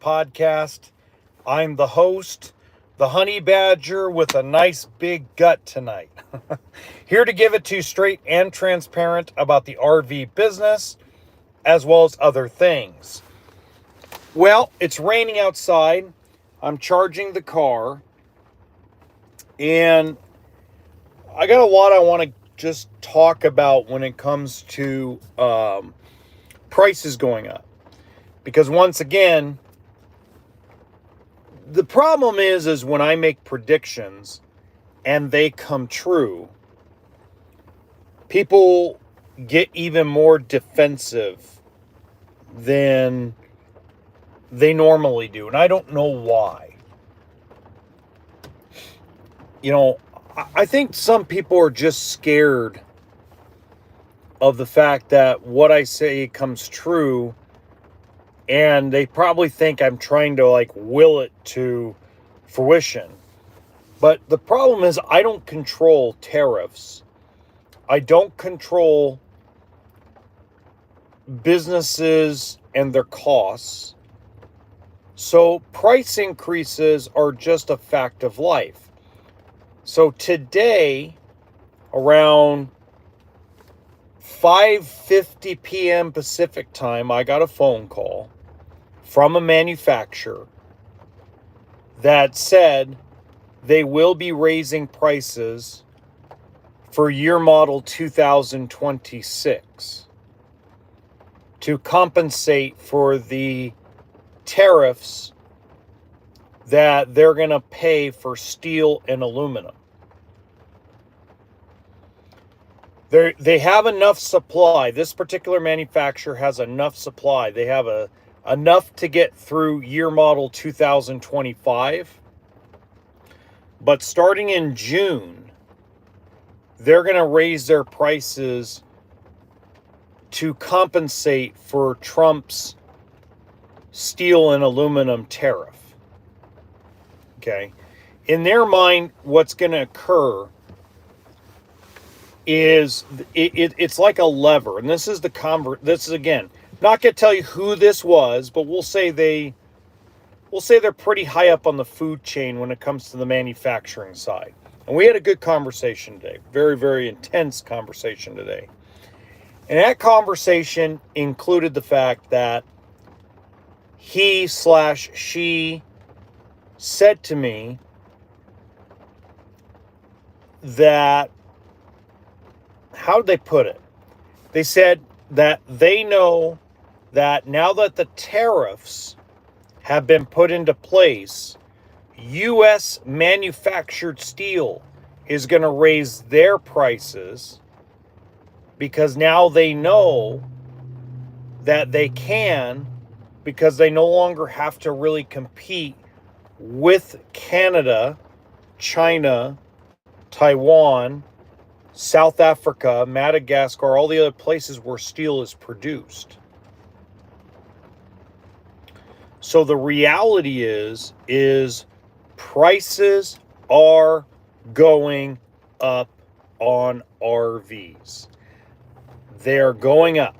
podcast. I'm the host, the honey badger with a nice big gut tonight. Here to give it to you straight and transparent about the RV business, as well as other things. Well, it's raining outside. I'm charging the car. And I got a lot I want to just talk about when it comes to prices going up. Because once again, the problem is when I make predictions and they come true, people get even more defensive than they normally do. And I don't know why. You know, I think some people are just scared of the fact that what I say comes true, and they probably think I'm trying to will it to fruition. But the problem is I don't control tariffs. I don't control businesses and their costs. So price increases are just a fact of life. So today, around 5:50 p.m. Pacific time, I got a phone call from a manufacturer that said they will be raising prices for year model 2026 to compensate for the tariffs that they're going to pay for steel and aluminum. They have enough supply. This particular manufacturer has enough supply. They have enough to get through year model 2025. But starting in June, they're going to raise their prices to compensate for Trump's steel and aluminum tariff. Okay. In their mind, what's going to occur is it's like a lever. And this is this is, again, not going to tell you who this was, but we'll say they're pretty high up on the food chain when it comes to the manufacturing side. And we had a good conversation today. Very, very intense conversation today. And that conversation included the fact that she said to me that, how did they put it? They said that they know that now that the tariffs have been put into place, U.S. manufactured steel is going to raise their prices because now they know that they can, because they no longer have to really compete with Canada, China, Taiwan, South Africa, Madagascar, all the other places where steel is produced. So the reality is prices are going up on RVs. They're going up.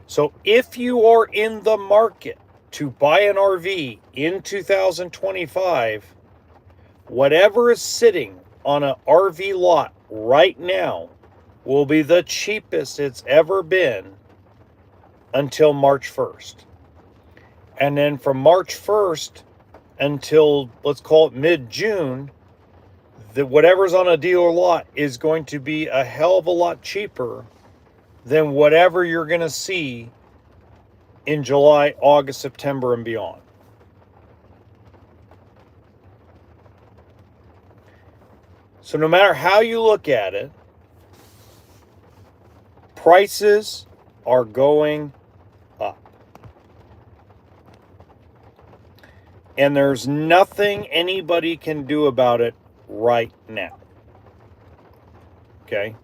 So if you are in the market to buy an RV in 2025, whatever is sitting on an RV lot right now will be the cheapest it's ever been until March 1st. And then from March 1st until, let's call it mid-June, whatever's on a dealer lot is going to be a hell of a lot cheaper than whatever you're going to see in July, August, September, and beyond. So no matter how you look at it, prices are going up. And there's nothing anybody can do about it right now. Okay?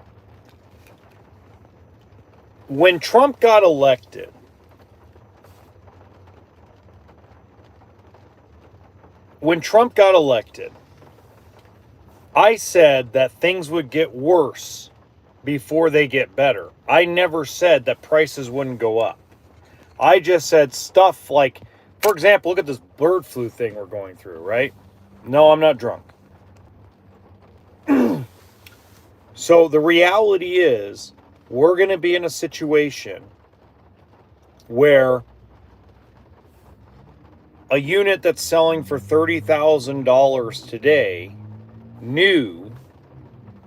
When Trump got elected, I said that things would get worse before they get better. I never said that prices wouldn't go up. I just said stuff like For example, look at this bird flu thing we're going through, right? No, I'm not drunk. So the reality is, we're going to be in a situation where a unit that's selling for $30,000 today, new,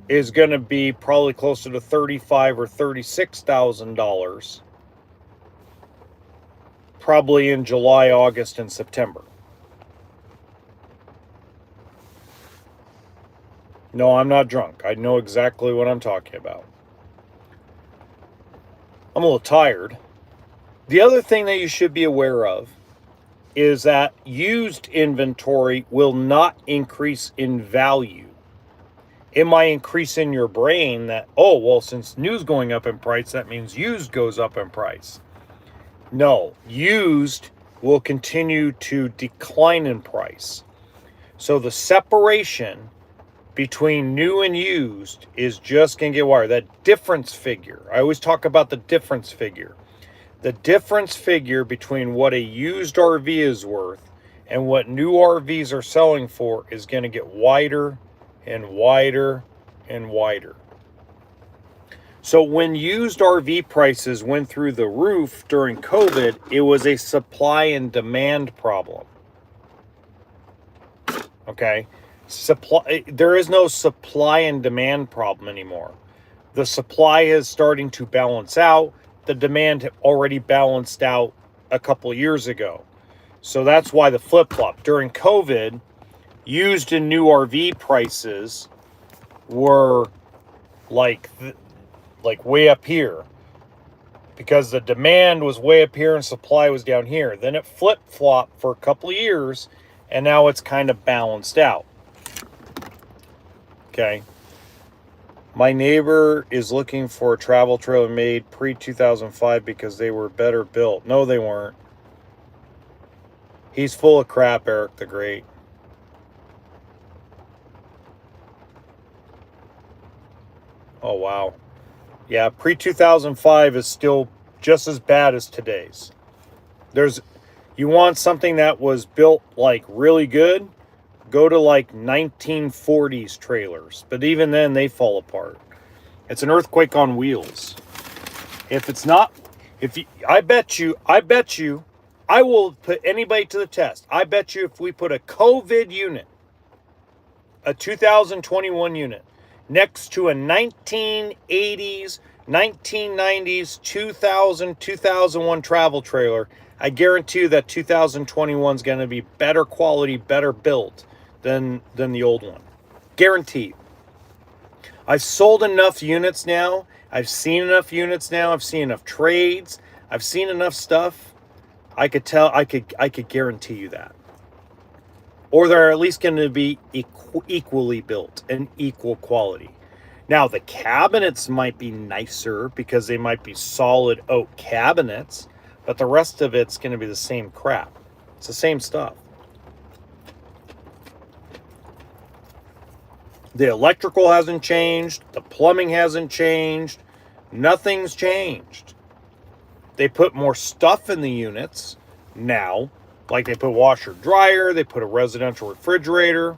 is going to be probably closer to $35,000 or $36,000, probably in July, August, and September. No, I'm not drunk. I know exactly what I'm talking about. I'm a little tired. The other thing that you should be aware of is that used inventory will not increase in value. It might increase in your brain that, oh, well, since new's going up in price, that means used goes up in price. No, used will continue to decline in price. So the separation between new and used is just going to get wider. That difference figure, I always talk about the difference figure. The difference figure between what a used RV is worth and what new RVs are selling for is going to get wider and wider and wider. So when used RV prices went through the roof during COVID, it was a supply and demand problem. Okay? There is no supply and demand problem anymore. The supply is starting to balance out. The demand already balanced out a couple years ago. So that's why the flip-flop. During COVID, used and new RV prices were like way up here because the demand was way up here and supply was down here. Then it flip-flopped for a couple of years, and now it's kind of balanced out. Okay. My neighbor is looking for a travel trailer made pre-2005 because they were better built. No, they weren't. He's full of crap, Eric the Great. Oh, wow. Yeah, pre-2005 is still just as bad as today's. You want something that was built like really good, go to like 1940s trailers. But even then, they fall apart. It's an earthquake on wheels. If it's not, I bet you, I will put anybody to the test. I bet you if we put a COVID unit, a 2021 unit, next to a 1980s, 1990s, 2001 travel trailer, I guarantee you that 2021 is going to be better quality, better built than the old one. Guaranteed. I've sold enough units now. I've seen enough units now. I've seen enough trades. I've seen enough stuff. I could guarantee you that. Or they're at least going to be equally built and equal quality. Now, the cabinets might be nicer because they might be solid oak cabinets, but the rest of it's going to be the same crap. It's the same stuff. The electrical hasn't changed. The plumbing hasn't changed. Nothing's changed. They put more stuff in the units now. Like they put washer dryer. They put a residential refrigerator.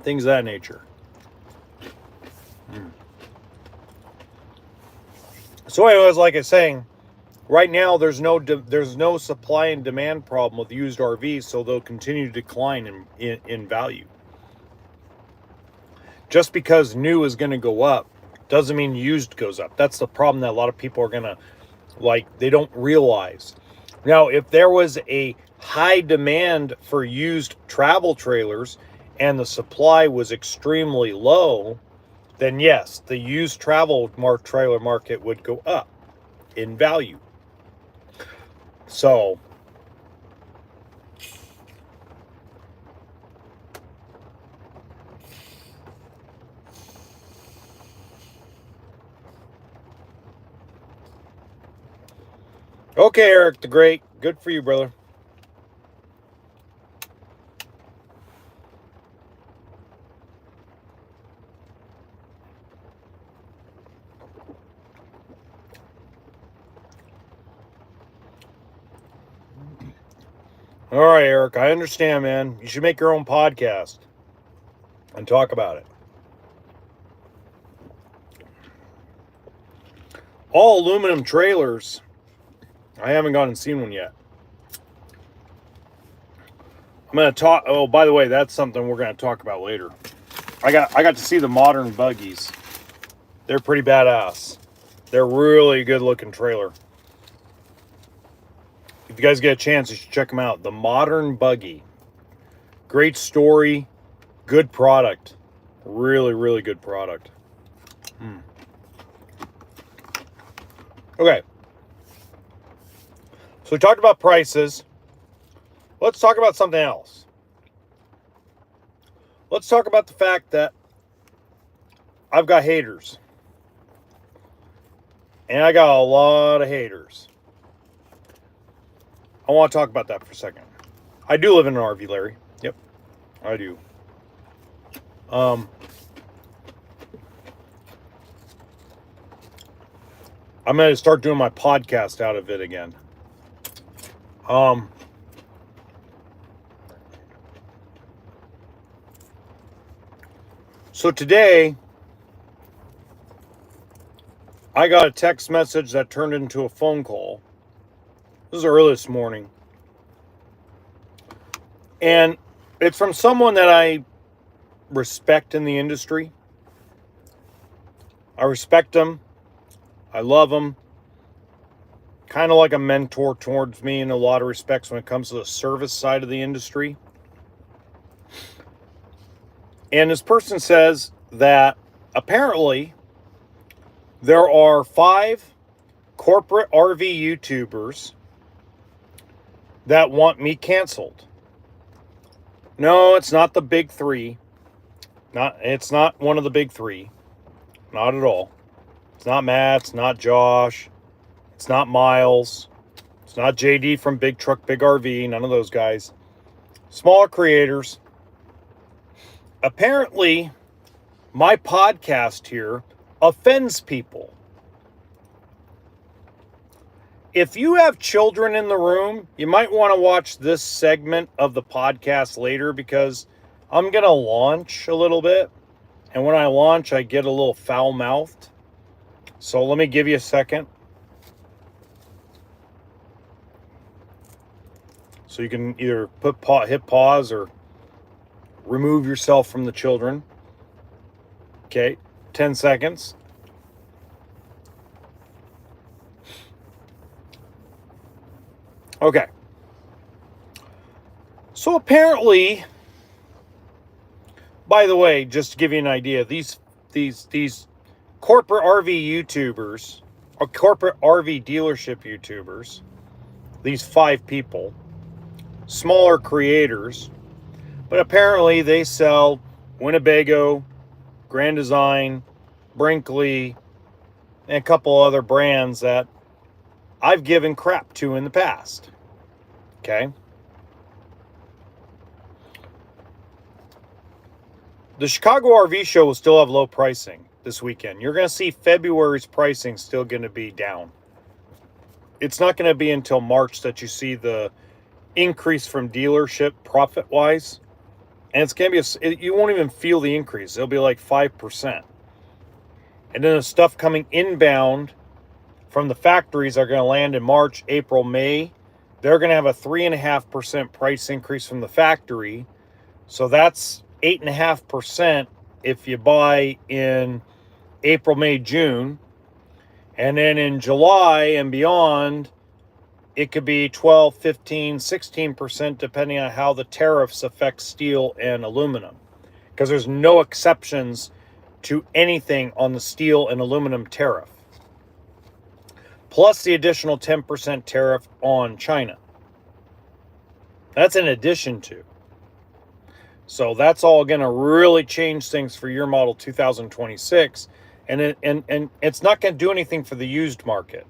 Things of that nature. So anyways, like I was saying, right now there's no supply and demand problem with used RVs, so they'll continue to decline in value. Just because new is going to go up doesn't mean used goes up. That's the problem that a lot of people are going to, they don't realize. Now, if there was a high demand for used travel trailers and the supply was extremely low, then yes, the used trailer market would go up in value. So, okay, Eric the Great, good for you, brother. All right, Eric, I understand, man. You should make your own podcast and talk about it. All aluminum trailers. I haven't gone and seen one yet. I'm going to talk. Oh, by the way, that's something we're going to talk about later. I got to see the modern buggies. They're pretty badass. They're really good looking trailer. If you guys get a chance, you should check them out. The modern buggy. Great story. Good product. Really, really good product. Okay. So we talked about prices. Let's talk about something else. Let's talk about the fact that I've got haters. And I got a lot of haters. I want to talk about that for a second. I do live in an RV, Larry. Yep, I do. I'm going to start doing my podcast out of it again. So today, I got a text message that turned into a phone call. This is early this morning. And it's from someone that I respect in the industry. I respect them. I love them. Kind of like a mentor towards me in a lot of respects when it comes to the service side of the industry. And this person says that apparently there are 5 corporate RV YouTubers that want me canceled. No, it's not the big 3. It's not one of the big 3. Not at all. It's not Matt. It's not Josh. It's not Miles. It's not JD from Big Truck, Big RV. None of those guys. Smaller creators. Apparently, my podcast here offends people. If you have children in the room, you might want to watch this segment of the podcast later because I'm going to launch a little bit. And when I launch, I get a little foul-mouthed. So let me give you a second. So you can either hit pause or remove yourself from the children. Okay, 10 seconds. Okay. So apparently, by the way, just to give you an idea, these corporate RV YouTubers, or corporate RV dealership YouTubers, these 5 people, smaller creators, but apparently they sell Winnebago, Grand Design, Brinkley, and a couple other brands that I've given crap to in the past. Okay? The Chicago RV show will still have low pricing this weekend. You're going to see February's pricing still going to be down. It's not going to be until March that you see the increase from dealership profit-wise. And it's going to be, you won't even feel the increase. It'll be like 5%. And then the stuff coming inbound from the factories are going to land in March, April, May. They're going to have a 3.5% price increase from the factory. So that's 8.5% if you buy in April, May, June. And then in July and beyond, it could be 12, 15, 16% depending on how the tariffs affect steel and aluminum. Because there's no exceptions to anything on the steel and aluminum tariff. Plus the additional 10% tariff on China. That's in addition to. So that's all going to really change things for your model 2026. And it's not going to do anything for the used market.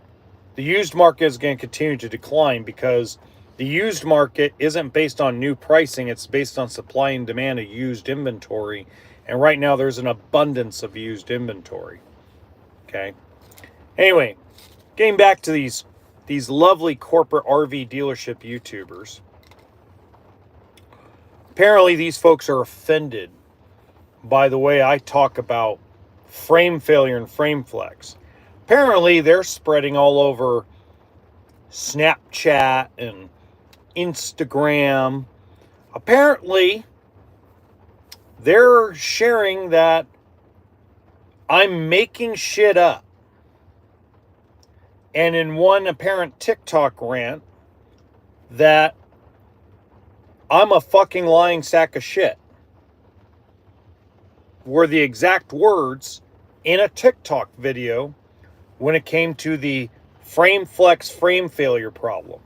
The used market is going to continue to decline because the used market isn't based on new pricing. It's based on supply and demand of used inventory. And right now there's an abundance of used inventory. Okay. Anyway, getting back to these lovely corporate RV dealership YouTubers. Apparently, these folks are offended by the way I talk about frame failure and frame flex. Apparently, they're spreading all over Snapchat and Instagram. Apparently, they're sharing that I'm making shit up. And in one apparent TikTok rant, that I'm a fucking lying sack of shit, were the exact words in a TikTok video when it came to the frame flex frame failure problem.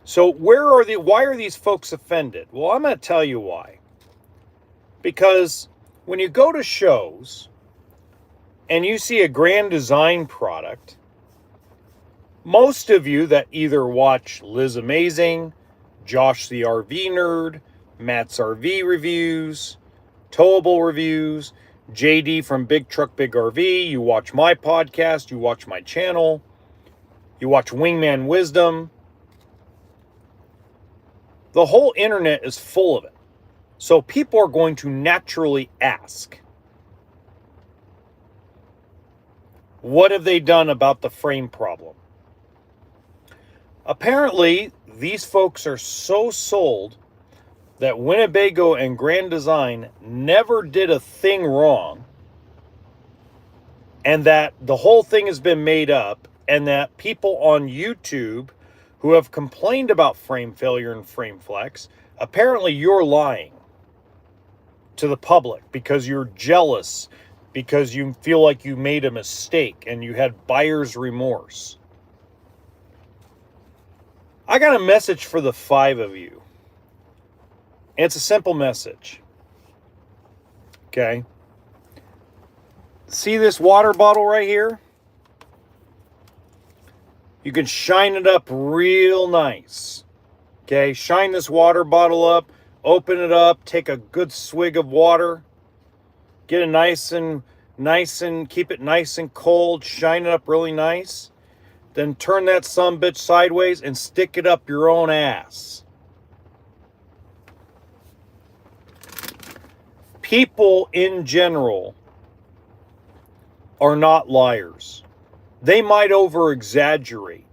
So why are these folks offended? Well, I'm going to tell you why. Because when you go to shows and you see a grand design product, most of you that either watch Liz Amazing, Josh the RV Nerd, Matt's RV Reviews, Towable Reviews, JD from Big Truck Big RV, you watch my podcast, you watch my channel, you watch Wingman Wisdom. The whole internet is full of it. So people are going to naturally ask, what have they done about the frame problem? Apparently, these folks are so sold that Winnebago and Grand Design never did a thing wrong, and that the whole thing has been made up, and that people on YouTube who have complained about frame failure and frame flex, apparently you're lying to the public because you're jealous, because you feel like you made a mistake and you had buyer's remorse. I got a message for the 5 of you. And it's a simple message. Okay? See this water bottle right here? You can shine it up real nice. Okay? Shine this water bottle up, open it up, take a good swig of water, get it nice and keep it nice and cold, shine it up really nice. Then turn that sumbitch sideways and stick it up your own ass. People in general are not liars. They might over-exaggerate.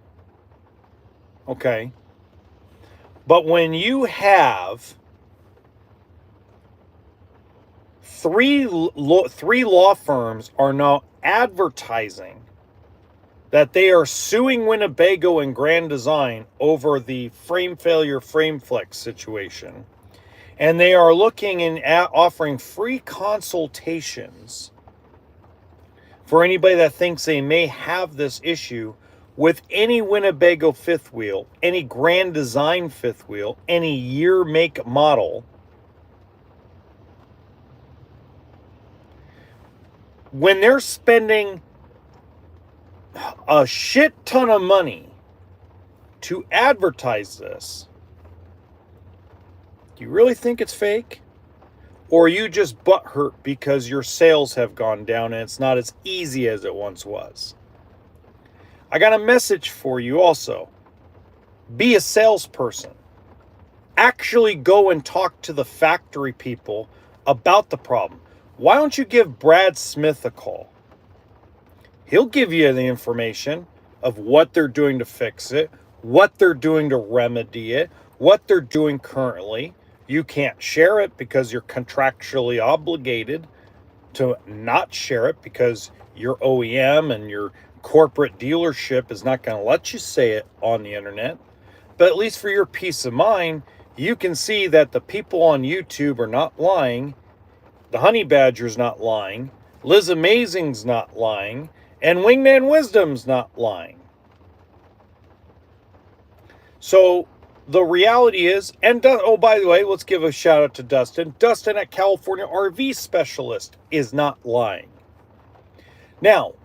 Okay? But when you have three law firms are now advertising that they are suing Winnebago and Grand Design over the frame failure, frame flex situation. And they are looking and offering free consultations for anybody that thinks they may have this issue with any Winnebago fifth wheel, any Grand Design fifth wheel, any year, make, model. When they're spending a shit ton of money to advertise this, do you really think it's fake? Or are you just butthurt because your sales have gone down and it's not as easy as it once was? I got a message for you also. Be a salesperson. Actually go and talk to the factory people about the problem. Why don't you give Brad Smith a call? He'll give you the information of what they're doing to fix it, what they're doing to remedy it, what they're doing currently. You can't share it because you're contractually obligated to not share it because your OEM and your corporate dealership is not going to let you say it on the internet. But at least for your peace of mind, you can see that the people on YouTube are not lying. The Honey Badger's not lying. Liz Amazing's not lying. And Wingman Wisdom's not lying. So the reality is, and oh, by the way, let's give a shout out to Dustin. Dustin at California RV Specialist is not lying. Now,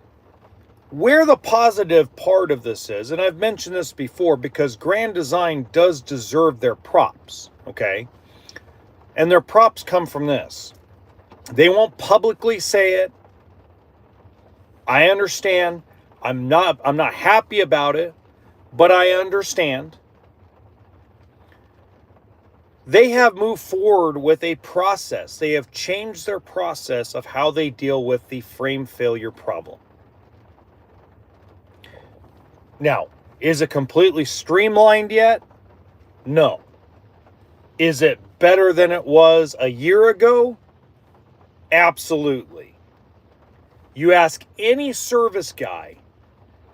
where the positive part of this is, and I've mentioned this before because Grand Design does deserve their props, okay? And their props come from this. They won't publicly say it. I understand. I'm not happy about it, but I understand. They have moved forward with a process. They have changed their process of how they deal with the frame failure problem. Now, is it completely streamlined yet? No. Is it better than it was a year ago? Absolutely. You ask any service guy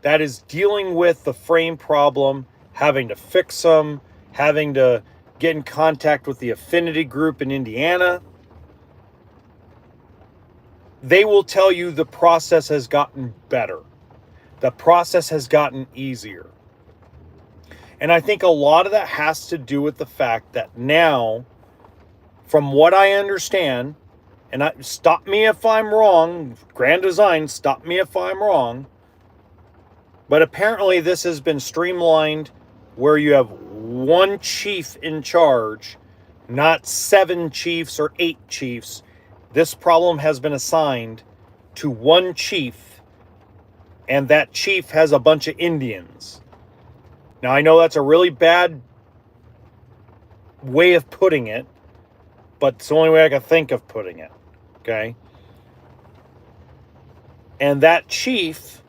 that is dealing with the frame problem, having to fix them, having to get in contact with the affinity group in Indiana, they will tell you the process has gotten better. The process has gotten easier. And I think a lot of that has to do with the fact that now, from what I understand, and stop me if I'm wrong, Grand Design, stop me if I'm wrong, but apparently this has been streamlined where you have one chief in charge, not 7 chiefs or 8 chiefs. This problem has been assigned to one chief, and that chief has a bunch of Indians. Now, I know that's a really bad way of putting it, but it's the only way I can think of putting it, okay? And that chief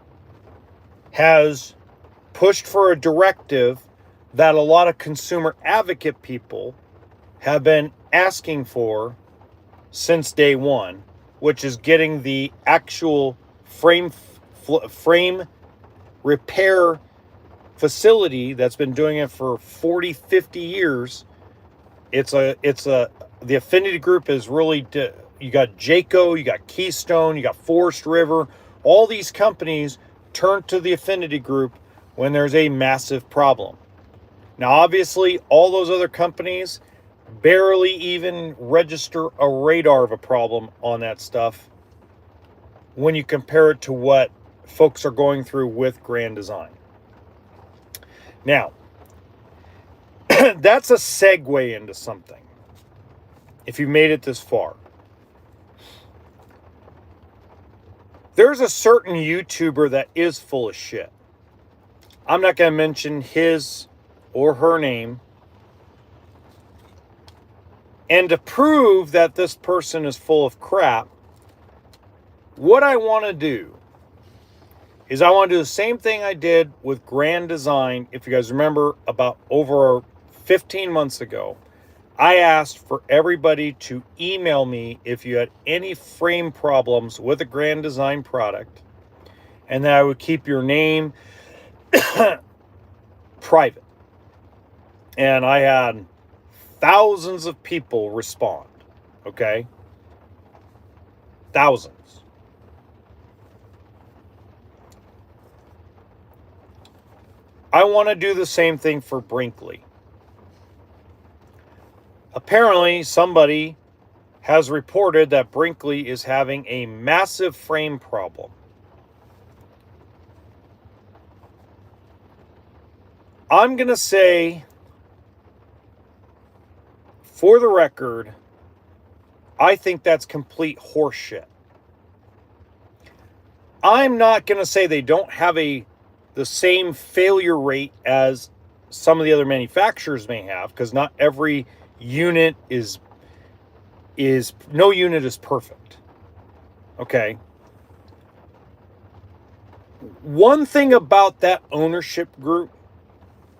has pushed for a directive that a lot of consumer advocate people have been asking for since day one, which is getting the actual frame repair facility that's been doing it for 40, 50 years. The affinity group is really, you got Jayco, you got Keystone, you got Forest River. All these companies turn to the affinity group when there's a massive problem. Now, obviously, all those other companies barely even register a radar of a problem on that stuff when you compare it to what folks are going through with Grand Design. Now, that's a segue into something, if you made it this far. There's a certain YouTuber that is full of shit. I'm not going to mention his or her name. And to prove that this person is full of crap, what I want to do is I want to do the same thing I did with Grand Design. If you guys remember, about over 15 months ago, I asked for everybody to email me if you had any frame problems with a Grand Design product, and that I would keep your name private. And I had thousands of people respond, okay? Thousands. I want to do the same thing for Brinkley. Apparently, somebody has reported that Brinkley is having a massive frame problem. I'm going to say, for the record, I think that's complete horseshit. I'm not going to say they don't have the same failure rate as some of the other manufacturers may have, because not every unit no unit is perfect. Okay. One thing about that ownership group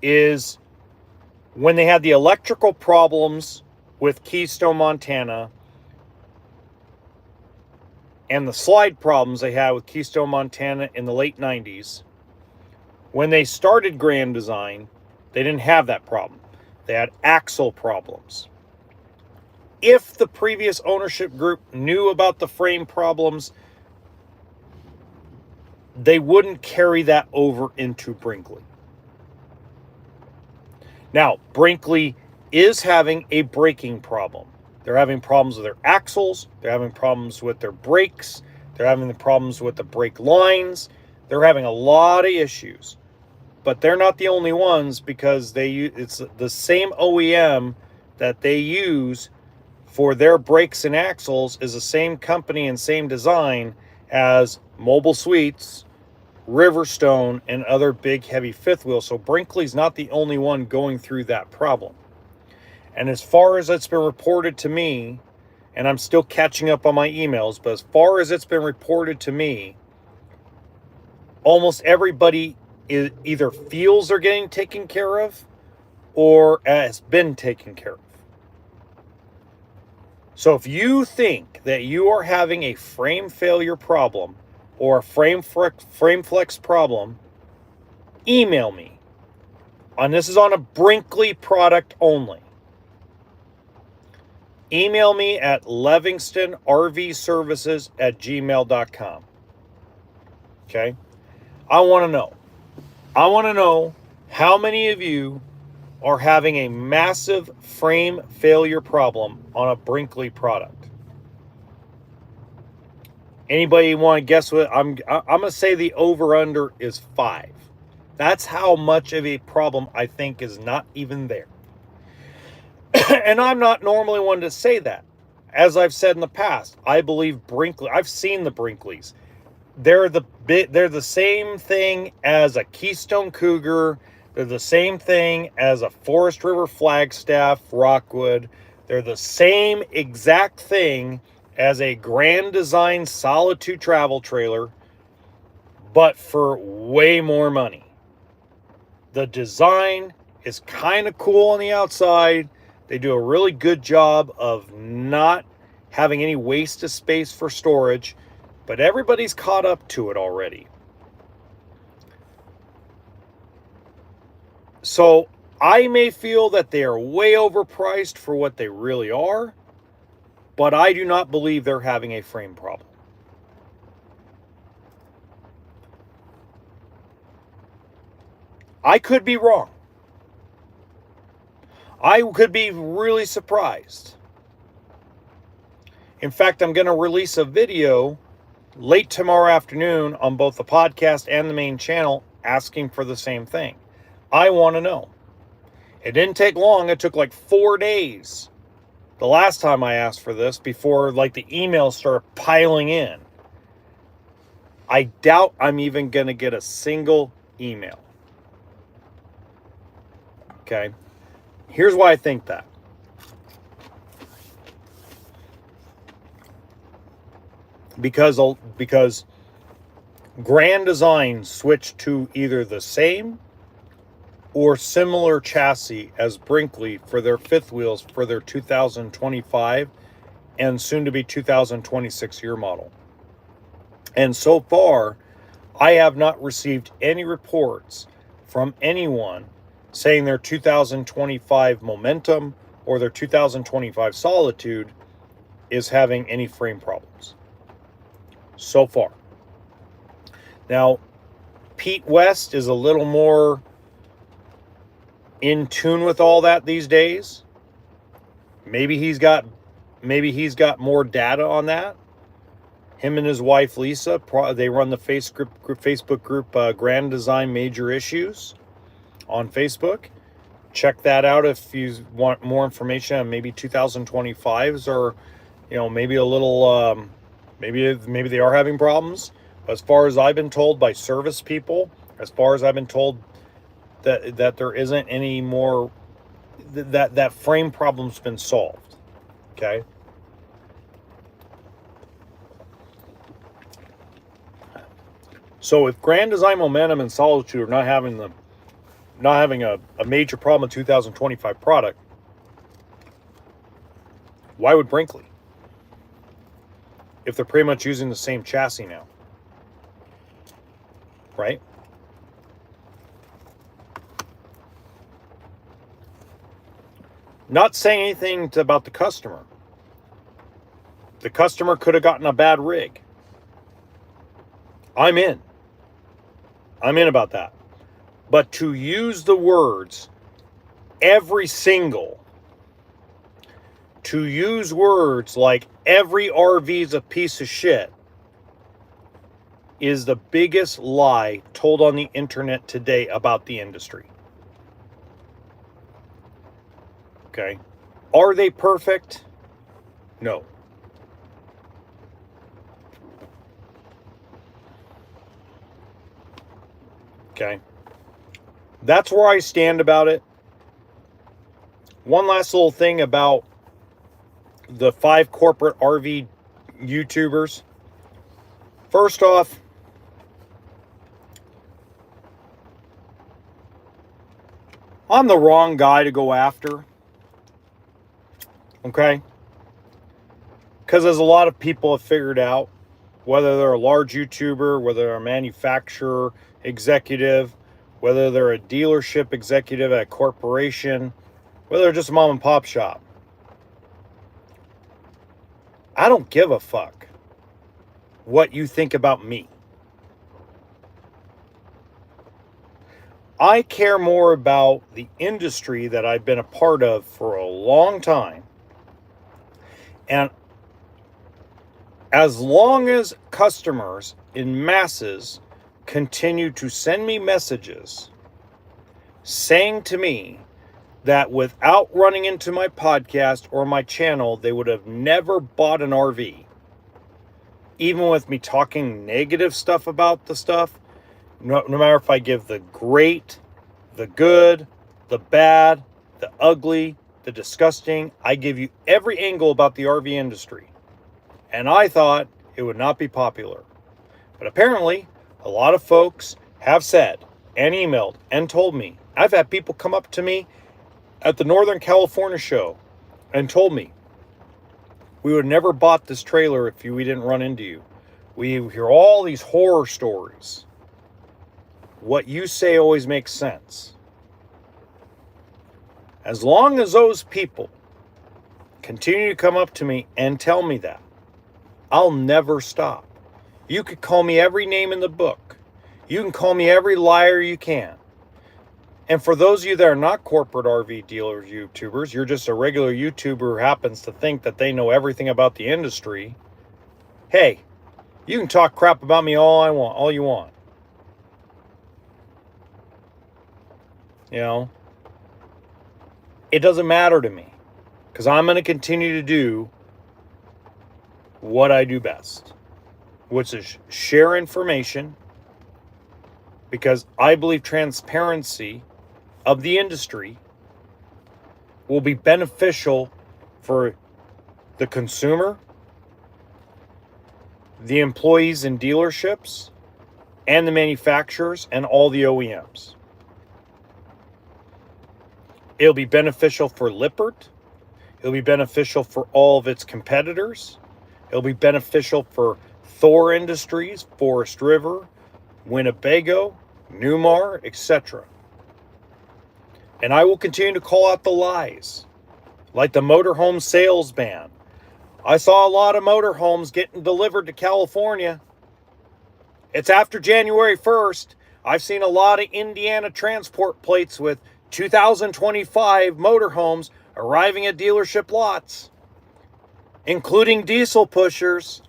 is when they had the electrical problems with Keystone, Montana, and the slide problems they had with Keystone, Montana in the late 90s, when they started Grand Design, they didn't have that problem. They had axle problems. If the previous ownership group knew about the frame problems, they wouldn't carry that over into Brinkley. Now, Brinkley is having a braking problem. They're having problems with their axles. They're having problems with their brakes. They're having the problems with the brake lines. They're having a lot of issues. But they're not the only ones, because it's the same OEM that they use for their brakes and axles is the same company and same design as Mobile Suites, Riverstone, and other big heavy fifth wheels. So Brinkley's not the only one going through that problem. And as far as it's been reported to me, and I'm still catching up on my emails, but as far as it's been reported to me, almost everybody either feels they're getting taken care of or has been taken care of. So if you think that you are having a frame failure problem or a frame flex problem, email me. And this is on a Brinkley product only. Email me at livingstonrvservices@gmail.com. Okay? I want to know. I want to know how many of you are having a massive frame failure problem on a Brinkley product. Anybody want to guess what? I'm going to say the over-under is 5. That's how much of a problem I think is not even there. And I'm not normally one to say that. As I've said in the past, I believe Brinkley. I've seen the Brinkleys. They're the same thing as a Keystone Cougar. They're the same thing as a Forest River Flagstaff Rockwood. They're the same exact thing as a Grand Design Solitude travel trailer, but for way more money. The design is kind of cool on the outside. They do a really good job of not having any waste of space for storage, but everybody's caught up to it already. So I may feel that they are way overpriced for what they really are, but I do not believe they're having a frame problem. I could be wrong. I could be really surprised. In fact, I'm going to release a video late tomorrow afternoon on both the podcast and the main channel asking for the same thing. I want to know. It didn't take long. It took like 4 days the last time I asked for this before like the emails started piling in. I doubt I'm even going to get a single email. Okay. Here's why I think that. Because Grand Design switched to either the same or similar chassis as Brinkley for their fifth wheels for their 2025 and soon to be 2026 year model. And so far, I have not received any reports from anyone saying their 2025 Momentum or their 2025 Solitude is having any frame problems. So far. Now, Pete West is a little more in tune with all that these days. Maybe he's got more data on that. Him and his wife Lisa, they run the Facebook group Grand Design Major Issues on Facebook. Check that out if you want more information on maybe 2025s or maybe a little maybe they are having problems. As far as I've been told by service people, as far as I've been told that there isn't any more, that frame problem's been solved. Okay. So if Grand Design Momentum and Solitude are not having a major problem in 2025 product, why would Brinkley? If they're pretty much using the same chassis now. Right? Not saying anything about the customer. The customer could have gotten a bad rig. I'm in about that. But to use the words to use words like every RV is a piece of shit is the biggest lie told on the internet today about the industry. Okay. Are they perfect? No. Okay. That's where I stand about it. one last little thing about the 5 corporate RV YouTubers. First off, I'm the wrong guy to go after. Okay? Because as a lot of people have figured out, whether they're a large YouTuber, whether they're a manufacturer executive, whether they're a dealership executive at a corporation, whether they're just a mom and pop shop, I don't give a fuck what you think about me. I care more about the industry that I've been a part of for a long time. And as long as customers in masses continue to send me messages saying to me that without running into my podcast or my channel, they would have never bought an RV, even with me talking negative stuff about the stuff, no matter if I give the great, the good, the bad, the ugly, the disgusting, I give you every angle about the RV industry. And I thought it would not be popular. But apparently, a lot of folks have said and emailed and told me. I've had people come up to me at the Northern California show and told me, we would have never bought this trailer if we didn't run into you. We hear all these horror stories. What you say always makes sense. As long as those people continue to come up to me and tell me that, I'll never stop. You could call me every name in the book. You can call me every liar you can. And for those of you that are not corporate RV dealers, YouTubers, you're just a regular YouTuber who happens to think that they know everything about the industry. Hey, you can talk crap about me all you want. You know, it doesn't matter to me because I'm going to continue to do what I do best, which is share information, because I believe transparency of the industry will be beneficial for the consumer, the employees in dealerships, and the manufacturers and all the OEMs. It'll be beneficial for Lippert. It'll be beneficial for all of its competitors. It'll be beneficial for Thor Industries, Forest River, Winnebago, Newmar, etc. And I will continue to call out the lies, like the motorhome sales ban. I saw a lot of motorhomes getting delivered to California. It's after January 1st. I've seen a lot of Indiana transport plates with 2025 motorhomes arriving at dealership lots, including diesel pushers.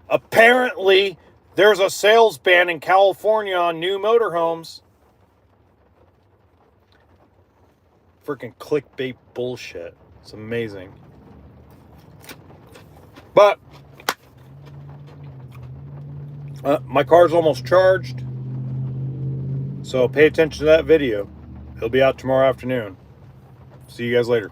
Apparently, there's a sales ban in California on new motorhomes. Freaking clickbait bullshit. It's amazing. But my car's almost charged, so pay attention to that video. It'll be out tomorrow afternoon. See you guys later.